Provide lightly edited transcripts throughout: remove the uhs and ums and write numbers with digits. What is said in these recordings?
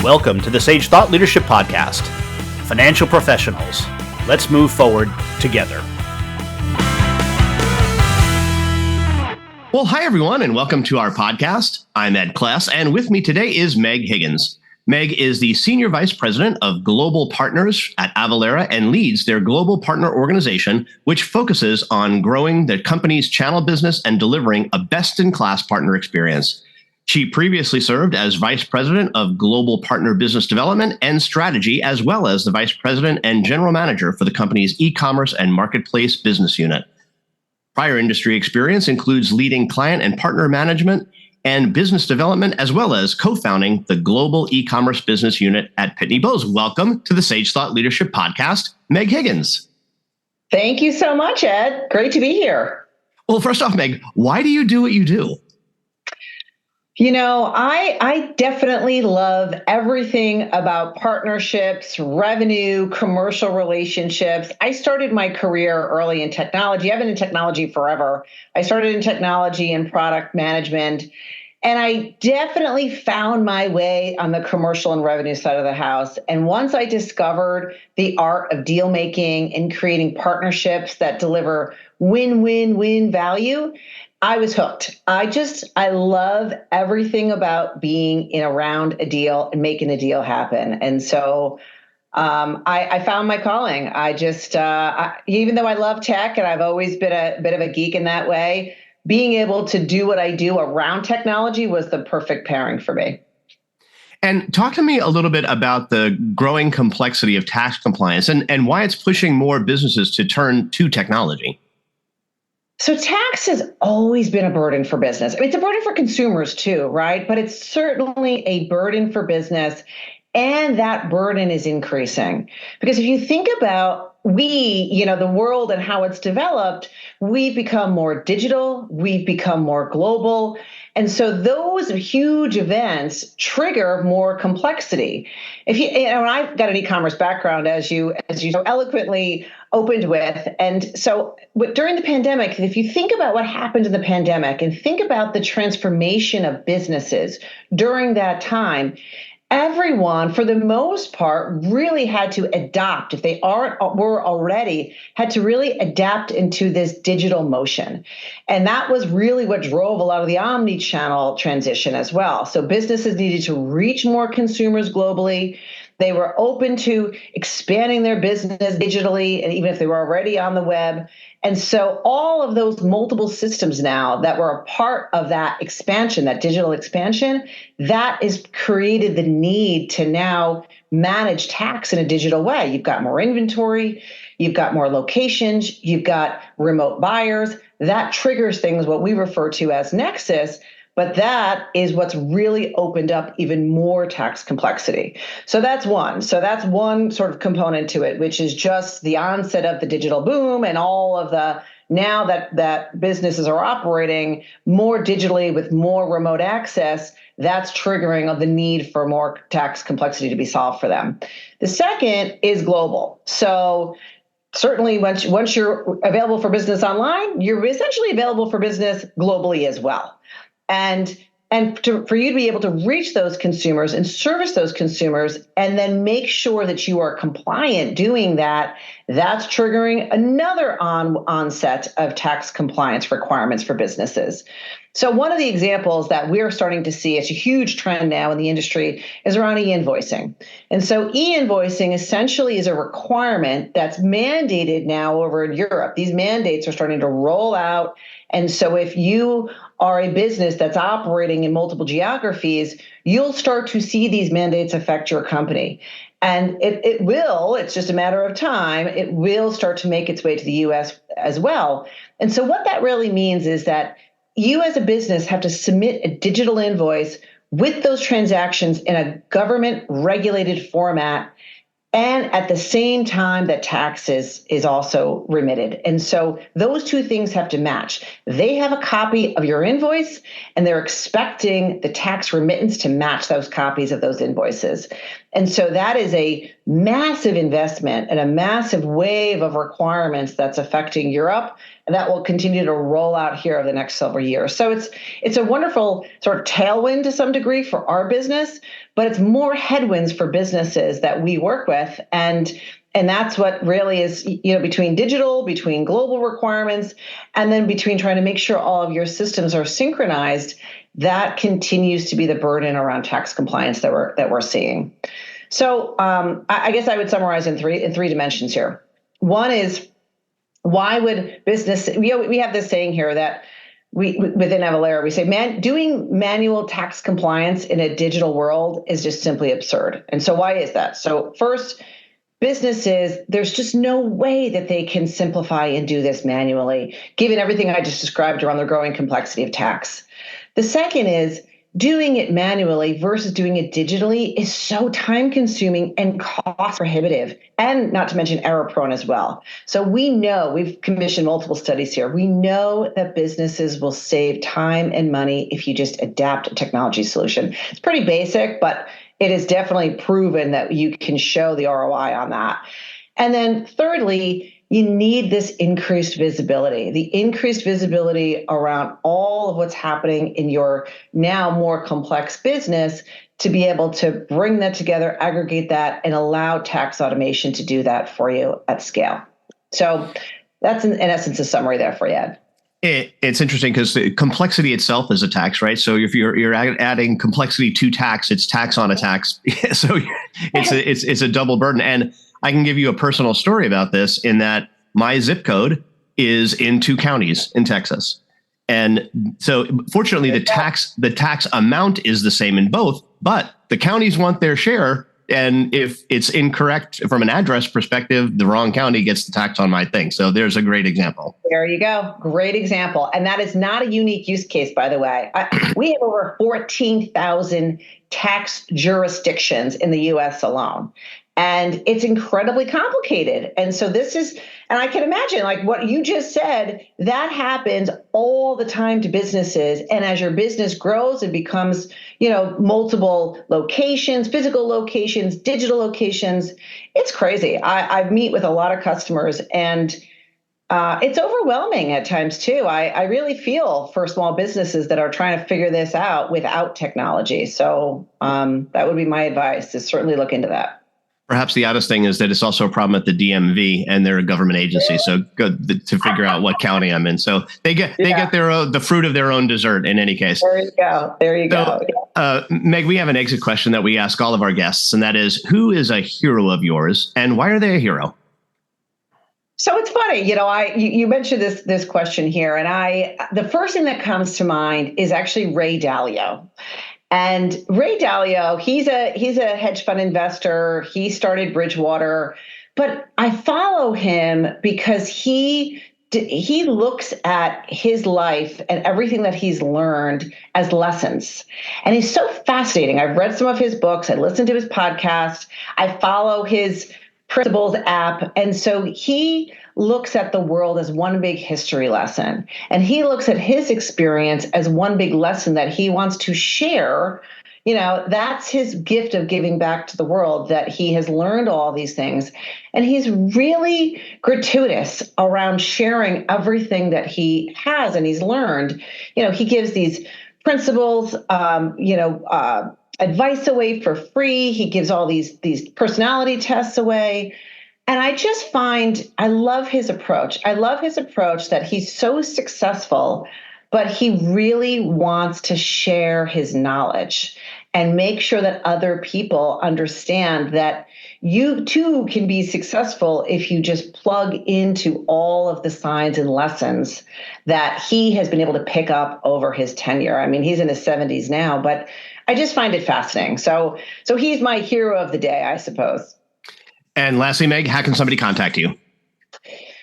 Welcome to the Sage Thought Leadership Podcast. Financial professionals, let's move forward together. Well, hi, everyone, and welcome to our podcast. I'm Ed Kless, and with me today is Meg Higgins. Meg is the Senior Vice President of Global Partners at Avalara and leads their global partner organization, which focuses on growing the company's channel business and delivering a best-in-class partner experience. She previously served as Vice President of Global Partner Business Development and Strategy, as well as the Vice President and General Manager for the company's e-commerce and marketplace business unit. Prior industry experience includes leading client and partner management and business development, as well as co-founding the global e-commerce business unit at Pitney Bowes. Welcome to the Sage Thought Leadership Podcast, Meg Higgins. Thank you so much, Ed. Great to be here. Well, first off, Meg, why do you do what you do? You know, I definitely love everything about partnerships, revenue, commercial relationships. I started my career early in technology. I've been in technology forever. I started in technology and product management, and I definitely found my way on the commercial and revenue side of the house. And once I discovered the art of deal making and creating partnerships that deliver win-win-win value, I was hooked. I love everything about being in around a deal and making a deal happen. And so I found my calling. Even though I love tech and I've always been a bit of a geek in that way, being able to do what I do around technology was the perfect pairing for me. And talk to me a little bit about the growing complexity of tax compliance and why it's pushing more businesses to turn to technology. So tax has always been a burden for business. I mean, it's a burden for consumers too, right? But it's certainly a burden for business. And that burden is increasing. Because if you think about the world and how it's developed, we've become more digital, we've become more global. And so those huge events trigger more complexity. I've got an e-commerce background, as you so eloquently opened with. And so during the pandemic, if you think about what happened in the pandemic and think about the transformation of businesses during that time, everyone, for the most part, really had to adapt. If they were already, had to really adapt into this digital motion. And that was really what drove a lot of the omni-channel transition as well. So businesses needed to reach more consumers globally. They were open to expanding their business digitally, and even if they were already on the web. And so all of those multiple systems now that were a part of that expansion, that digital expansion, that has created the need to now manage tax in a digital way. You've got more inventory, you've got more locations, you've got remote buyers. That triggers things, what we refer to as nexus. But that is what's really opened up even more tax complexity. So that's one. So that's one sort of component to it, which is just the onset of the digital boom and all of the, now that businesses are operating more digitally with more remote access, that's triggering the need for more tax complexity to be solved for them. The second is global. So certainly once you're available for business online, you're essentially available for business globally as well. And for you to be able to reach those consumers and service those consumers and then make sure that you are compliant doing that, that's triggering another onset of tax compliance requirements for businesses. So one of the examples that we're starting to see, it's a huge trend now in the industry, is around e-invoicing. And so e-invoicing essentially is a requirement that's mandated now over in Europe. These mandates are starting to roll out. And so if you are a business that's operating in multiple geographies, you'll start to see these mandates affect your company. And it will, it's just a matter of time, it will start to make its way to the US as well. And so what that really means is that you as a business have to submit a digital invoice with those transactions in a government regulated format, and at the same time that tax is also remitted. And so those two things have to match. They have a copy of your invoice, and they're expecting the tax remittance to match those copies of those invoices. And so that is a massive investment and a massive wave of requirements that's affecting Europe, and that will continue to roll out here over the next several years. So it's a wonderful sort of tailwind to some degree for our business, but it's more headwinds for businesses that we work with. And that's what really is, between digital, between global requirements, and then between trying to make sure all of your systems are synchronized, that continues to be the burden around tax compliance that we're seeing. So I guess I would summarize in three dimensions here. One is, why would business? We have this saying here that within Avalara, we say, doing manual tax compliance in a digital world is just simply absurd. And so why is that? So first, businesses, there's just no way that they can simplify and do this manually, given everything I just described around the growing complexity of tax. The second is, doing it manually versus doing it digitally is so time consuming and cost prohibitive, and not to mention error prone as well. So we know, we've commissioned multiple studies here, we know that businesses will save time and money if you just adapt a technology solution. It's pretty basic, but it is definitely proven that you can show the ROI on that. And then thirdly, you need this increased visibility, the increased visibility around all of what's happening in your now more complex business, to be able to bring that together, aggregate that, and allow tax automation to do that for you at scale. So that's in essence a summary there for you, Ed. It's interesting because the complexity itself is a tax, right? So if you're adding complexity to tax, it's tax on a tax. So it's a double burden. And I can give you a personal story about this, in that my zip code is in 2 counties in Texas. And so fortunately, the tax amount is the same in both, but the counties want their share. And if it's incorrect from an address perspective, the wrong county gets the tax on my thing. So there's a great example. There you go. Great example. And that is not a unique use case, by the way. We have over 14,000 tax jurisdictions in the U.S. alone. And it's incredibly complicated. And so and I can imagine, like what you just said, that happens all the time to businesses. And as your business grows and becomes, multiple locations, physical locations, digital locations, it's crazy. I meet with a lot of customers, and it's overwhelming at times too. I really feel for small businesses that are trying to figure this out without technology. So that would be my advice, is certainly look into that. Perhaps the oddest thing is that it's also a problem at the DMV, and they're a government agency. So good to figure out what county I'm in. So they get the fruit of their own dessert in any case. There you go. Meg, we have an exit question that we ask all of our guests, and that is, who is a hero of yours, and why are they a hero? So it's funny, you mentioned this question here, and the first thing that comes to mind is actually Ray Dalio. And Ray Dalio, he's a hedge fund investor. He started Bridgewater, but I follow him because he looks at his life and everything that he's learned as lessons. And he's so fascinating. I've read some of his books. I listened to his podcast. I follow his Principles app. And so he looks at the world as one big history lesson. And he looks at his experience as one big lesson that he wants to share. That's his gift of giving back to the world, that he has learned all these things. And he's really gratuitous around sharing everything that he has and he's learned. He gives these principles, advice away for free. He gives all these personality tests away. And I love his approach. I love his approach that he's so successful, but he really wants to share his knowledge and make sure that other people understand that you too can be successful if you just plug into all of the signs and lessons that he has been able to pick up over his tenure. I mean, he's in his 70s now, but I just find it fascinating. So he's my hero of the day, I suppose. And lastly, Meg, how can somebody contact you?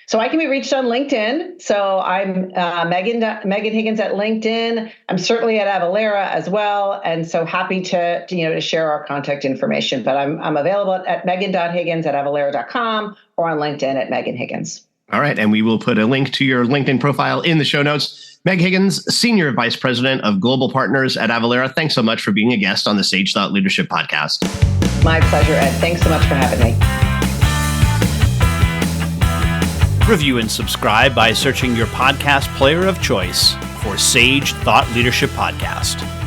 So I can be reached on LinkedIn. So I'm Megan Higgins at LinkedIn. I'm certainly at Avalara as well, and so happy to share our contact information. But I'm available at megan.higgins@avalara.com or on LinkedIn at Megan Higgins. All right, and we will put a link to your LinkedIn profile in the show notes. Meg Higgins, Senior Vice President of Global Partners at Avalara. Thanks so much for being a guest on the Sage Thought Leadership Podcast. My pleasure, Ed. Thanks so much for having me. Review and subscribe by searching your podcast player of choice for Sage Thought Leadership Podcast.